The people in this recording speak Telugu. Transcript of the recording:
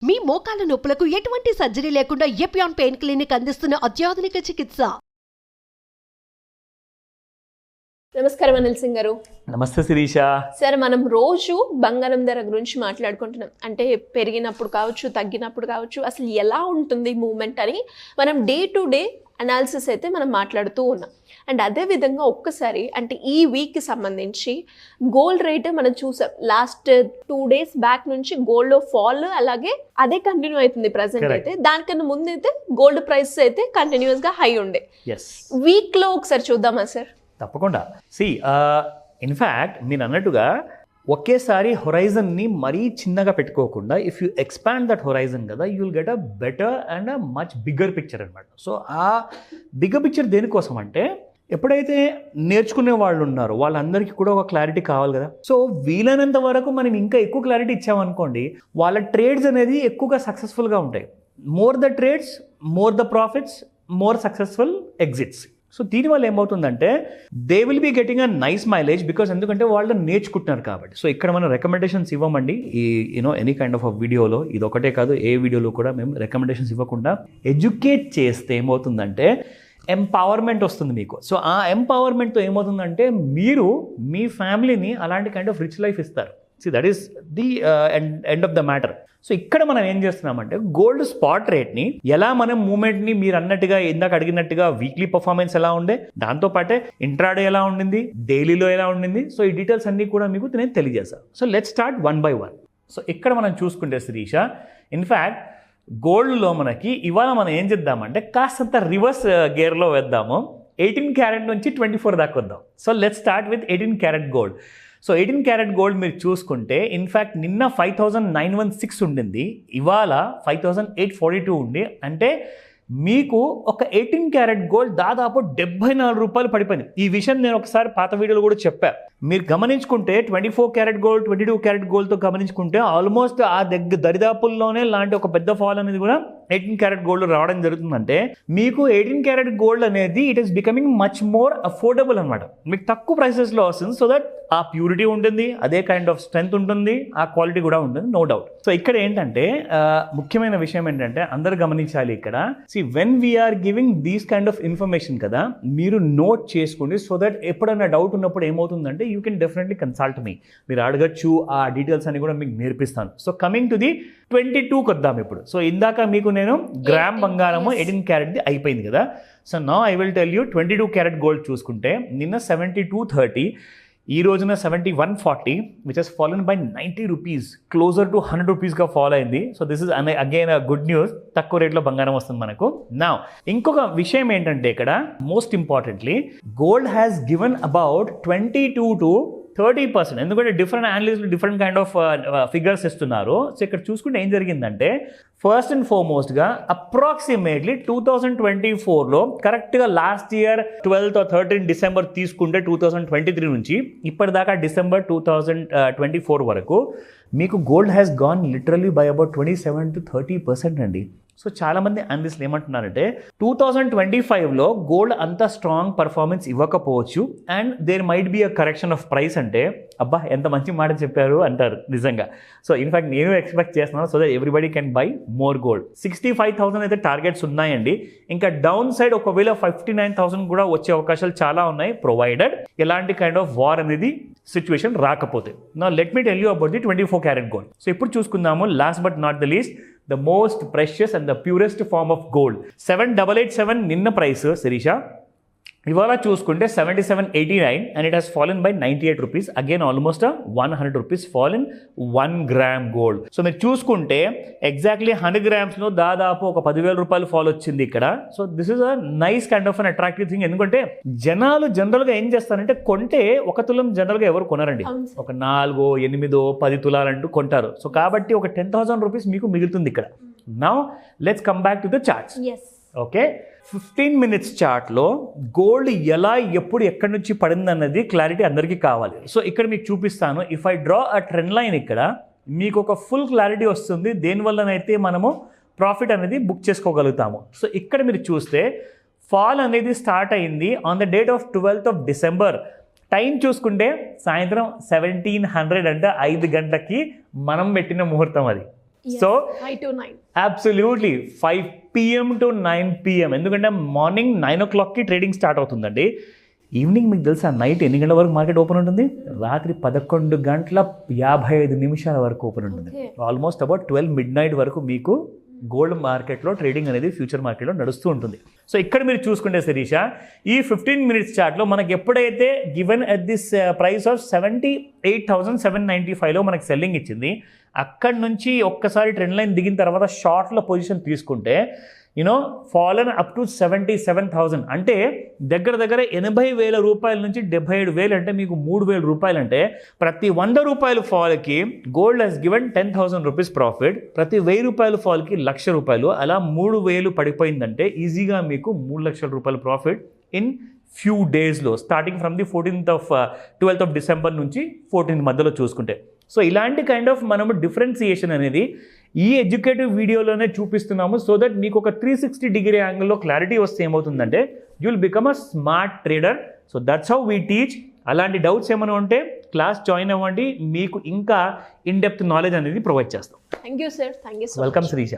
మీ మోకాల నొప్పులకు ఎటువంటి సర్జరీ లేకుండా ఎపియాన్ పెయిన్ క్లినిక్ అందిస్తున్న అత్యాధునిక చికిత్స. నమస్కారం అనిల్ సింగ్ గారు. నమస్తే శిరీష. సార్, మనం రోజు బంగారం ధర గురించి మాట్లాడుకుంటున్నాం. అంటే పెరిగినప్పుడు కావచ్చు, తగ్గినప్పుడు కావచ్చు, అసలు ఎలా ఉంటుంది మూమెంట్ అని మనం డే టు డే అనాలిసిస్ అయితే మనం మాట్లాడుతూ ఉన్నాం. అండ్ అదేవిధంగా ఒక్కసారి అంటే ఈ వీక్కి సంబంధించి గోల్డ్ రేట్ మనం చూసాం. లాస్ట్ 2 days బ్యాక్ నుంచి గోల్డ్ ఫాల్ అలాగే అదే కంటిన్యూ అవుతుంది ప్రజెంట్ అయితే. దానికన్నా ముందు అయితే గోల్డ్ ప్రైస్ అయితే కంటిన్యూస్గా హై ఉండే. వీక్లో ఒకసారి చూద్దామా సార్? తప్పకుండా. ఇన్ఫ్యాక్ట్ మీరు అన్నట్టుగా ఒకేసారి హొరైజన్ని మరీ చిన్నగా పెట్టుకోకుండా if you expand that horizon కదా, you will get a better and a much bigger picture అనమాట. సో ఆ బిగ్గర్ పిక్చర్ దేనికోసం అంటే ఎప్పుడైతే నేర్చుకునే వాళ్ళు ఉన్నారో వాళ్ళందరికీ కూడా ఒక క్లారిటీ కావాలి కదా. సో వీలైనంత వరకు మనం ఇంకా ఎక్కువ క్లారిటీ ఇచ్చామనుకోండి, వాళ్ళ ట్రేడ్స్ అనేది ఎక్కువగా సక్సెస్ఫుల్గా ఉంటాయి. More the trades, more the profits, more successful exits. So దీనివల్ల ఏమవుతుందంటే they will be getting a nice mileage because ఎందుకంటే వాళ్ళు నేర్చుకుంటున్నారు కాబట్టి. సో ఇక్కడ మనం రికమెండేషన్స్ ఇవ్వమండి ఈ ఎనీ కైండ్ ఆఫ్ వీడియోలో. ఇది ఒకటే కాదు, ఏ వీడియోలో కూడా మేము రికమెండేషన్స్ ఇవ్వకుండా ఎడ్యుకేట్ చేస్తే ఏమవుతుందంటే ఎంపవర్మెంట్ వస్తుంది మీకు. సో ఆ ఎంపవర్మెంట్తో ఏమవుతుందంటే మీరు మీ ఫ్యామిలీని అలాంటి కైండ్ ఆఫ్ రిచ్ లైఫ్ ఇస్తారు. That is the end of the matter. So ఇక్కడ మనం ఏం చేస్తున్నామంటే గోల్డ్ స్పాట్ రేట్ని ఎలా మనం మూమెంట్ని మీరు అన్నట్టుగా ఇందాక అడిగినట్టుగా వీక్లీ పర్ఫార్మెన్స్ ఎలా ఉండే, దాంతోపాటే ఇంట్రాడే ఎలా ఉండింది, డైలీలో ఎలా ఉండింది, సో ఈ డీటెయిల్స్ అన్నీ కూడా మీకు నేను తెలియజేస్తాను. So let's start 1 by 1. So ఇక్కడ మనం చూసుకుంటే శిరీష, ఇన్ఫ్యాక్ట్ గోల్డ్లో మనకి ఇవాళ మనం ఏం చేద్దామంటే కాస్తంత రివర్స్ గేర్లో వేద్దాము. 18 క్యారెట్ నుంచి 24 దాకా వద్దాం. So let's start with 18 carrot gold. So 18 carat gold మీరు చూసుకుంటే ఇన్ఫ్యాక్ట్ నిన్న 5,916 ఉండింది, ఇవాళ 5,842 ఉంది. అంటే మీకు ఒక 18 క్యారెట్ గోల్డ్ దాదాపు 74 రూపాయలు పడిపోయింది. ఈ విషయం నేను ఒకసారి పాత వీడియోలో కూడా చెప్పాను. మీరు గమనించుకుంటే 24 క్యారెట్ గోల్డ్, 22 క్యారెట్ గోల్డ్తో గమనించుకుంటే ఆల్మోస్ట్ ఆ దరిదాపుల్లోనే లాంటి ఒక పెద్ద ఫాల్ అనేది కూడా 18 క్యారెట్ గోల్డ్ రావడం జరుగుతుందంటే మీకు 18 క్యారెట్ గోల్డ్ అనేది it is becoming much more affordable అనమాట. మీకు తక్కువ ప్రైసెస్లో వస్తుంది. సో దట్ ఆ ప్యూరిటీ ఉంటుంది, అదే కైండ్ ఆఫ్ స్ట్రెంత్ ఉంటుంది, ఆ క్వాలిటీ కూడా ఉంటుంది, నో డౌట్. సో ఇక్కడ ఏంటంటే ముఖ్యమైన విషయం ఏంటంటే అందరు గమనించాలి ఇక్కడ. When we are giving these kind of information కదా, మీరు నోట్ చేసుకోండి. సో దట్ ఎప్పుడైనా డౌట్ ఉన్నప్పుడు ఏమవుతుందంటే యూ కెన్ డెఫినెట్లీ కన్సల్ట్ మీ. మీరు అడగచ్చు, ఆ డీటెయిల్స్ అన్ని కూడా మీకు నేర్పిస్తాను. సో కమింగ్ టు ది 22కి వద్దాం ఇప్పుడు. సో ఇందాక మీకు నేను గ్రామ్ బంగారము 18 క్యారెట్ది అయిపోయింది కదా. So now I will tell you 22 carat gold చూసుకుంటే నిన్న 7230, ఈ రోజున 7140, which has fallen by 90 rupees, closer to 100 రూపీస్గా ఫాలో అయింది. So this is again a good news. తక్కువ రేట్లో బంగారం వస్తుంది మనకు. నా ఇంకొక విషయం ఏంటంటే ఇక్కడ most importantly gold has given about 22 to 30%. ఎందుకంటే డిఫరెంట్ అనలిస్టులు డిఫరెంట్ కైండ్ ఆఫ్ ఫిగర్స్ ఇస్తున్నారు. సో ఇక్కడ చూసుకుంటే ఏం జరిగిందంటే ఫస్ట్ అండ్ ఫార్మోస్ట్గా అప్రాక్సిమేట్లీ 2024లో కరెక్ట్గా last year 12th or 13th December తీసుకుంటే 2023 నుంచి ఇప్పటిదాకా డిసెంబర్ 2024 వరకు మీకు gold has gone literally by about 27 to 30% అండి. సో చాలామంది అనలిస్టులు ఏమంటున్నారంటే 2025లో గోల్డ్ అంత స్ట్రాంగ్ పర్ఫార్మెన్స్ ఇవ్వకపోవచ్చు and there might be a correction of price. అంటే అబ్బా ఎంత మంచి మాట చెప్పారు అంటారు నిజంగా. సో ఇన్ఫ్యాక్ట్ నేను ఎక్స్పెక్ట్ చేస్తున్నాను so that everybody can buy more gold. 65,000 అయితే టార్గెట్స్ ఉన్నాయండి. ఇంకా డౌన్ సైడ్ ఒకవేళ 59,000 కూడా వచ్చే అవకాశాలు చాలా ఉన్నాయి, ప్రొవైడెడ్ ఎలాంటి కైండ్ ఆఫ్ వార్ అనేది సిచ్యువేషన్ రాకపోతే. నా let me tell you about the 24 carat gold. So ఇప్పుడు చూసుకుందాము last but not the least the most precious and the purest form of gold. 7887 నిన్న ప్రైస్ శిరీష, ఇవాళ చూసుకుంటే 7789 and it has fallen by 98 rupees. Again almost a 100 rupees fall in 1 gram gold. So మీరు చూసుకుంటే ఎగ్జాక్ట్లీ 100 గ్రామ్స్లో దాదాపు ఒక 10,000 రూపాయలు ఫాల్ వచ్చింది ఇక్కడ. So this is a nice kind of an attractive thing. ఎందుకంటే జనాలు జనరల్గా ఏం చేస్తారంటే కొంటే 1 తులం జనరల్గా ఎవరు కొనరండి, ఒక 4, 8, 10 తులాలంటూ కొంటారు. సో కాబట్టి ఒక 10,000 రూపీస్ మీకు మిగులుతుంది ఇక్కడ. Now let's come back to the charts. Okay, 15 minutes చార్ట్లో గోల్డ్ ఎలా ఎప్పుడు ఎక్కడి నుంచి పడింది అన్నది క్లారిటీ అందరికీ కావాలి. సో ఇక్కడ మీకు చూపిస్తాను. If I draw a trend line ఇక్కడ మీకు ఒక ఫుల్ క్లారిటీ వస్తుంది దేనివల్లనైతే మనము ప్రాఫిట్ అనేది బుక్ చేసుకోగలుగుతాము. సో ఇక్కడ మీరు చూస్తే ఫాల్ అనేది స్టార్ట్ అయింది on the date of 12th of December. Time చూసుకుంటే సాయంత్రం 1700 అంటే 5 గంటలకి మనం పెట్టిన ముహూర్తం అది. So 5 to 9. Absolutely 5 PM to 9 PM, ఎందుకంటే మార్నింగ్ 9 o'clockకి ట్రేడింగ్ స్టార్ట్ అవుతుందండి. ఈవినింగ్ మీకు తెలుసా నైట్ ఎన్ని గంటల వరకు మార్కెట్ ఓపెన్ ఉంటుంది? రాత్రి 11:55 వరకు ఓపెన్ ఉంటుంది. ఆల్మోస్ట్ అబౌట్ 12 midnight వరకు మీకు గోల్డ్ మార్కెట్లో ట్రేడింగ్ అనేది ఫ్యూచర్ మార్కెట్లో నడుస్తూ ఉంటుంది. సో ఇక్కడ మీరు చూసుకుంటే శిరీష, ఈ 15 minutes చార్ట్లో మనకి ఎప్పుడైతే given at this price of 78,795లో మనకి సెల్లింగ్ ఇచ్చింది, అక్కడి నుంచి ఒక్కసారి ట్రెండ్ లైన్ దిగిన తర్వాత షార్ట్లో పొజిషన్ తీసుకుంటే ఫాలన్ అప్ టు 77,000, అంటే దగ్గర 80,000 రూపాయల నుంచి 77,000, అంటే మీకు 3,000 రూపాయలు. అంటే ప్రతి 100 రూపాయల ఫాల్కి gold has given 10,000 rupees profit, ప్రతి 1,000 రూపాయల ఫాల్కి 1,00,000 రూపాయలు, అలా 3,000 పడిపోయిందంటే ఈజీగా మీకు 3,00,000 రూపాయల ప్రాఫిట్ ఇన్ ఫ్యూ డేస్లో, starting from the 12th of December నుంచి 14th మధ్యలో చూసుకుంటే. సో ఇలాంటి కైండ్ ఆఫ్ మనము డిఫరెన్సియేషన్ అనేది ఈ ఎడ్యుకేటివ్ వీడియోలోనే చూపిస్తున్నాము, సో దట్ మీకు ఒక 360-degree యాంగిల్లో క్లారిటీ వస్తే ఏమవుతుందంటే you will become a smart trader. So that's how we teach. అలాంటి డౌట్స్ ఏమైనా ఉంటే క్లాస్ జాయిన్ అవ్వండి, మీకు ఇంకా ఇన్ డెప్త్ నాలెడ్జ్ అనేది ప్రొవైడ్ చేస్తాం. Thank you sir, thank you so much. Welcome Srisha.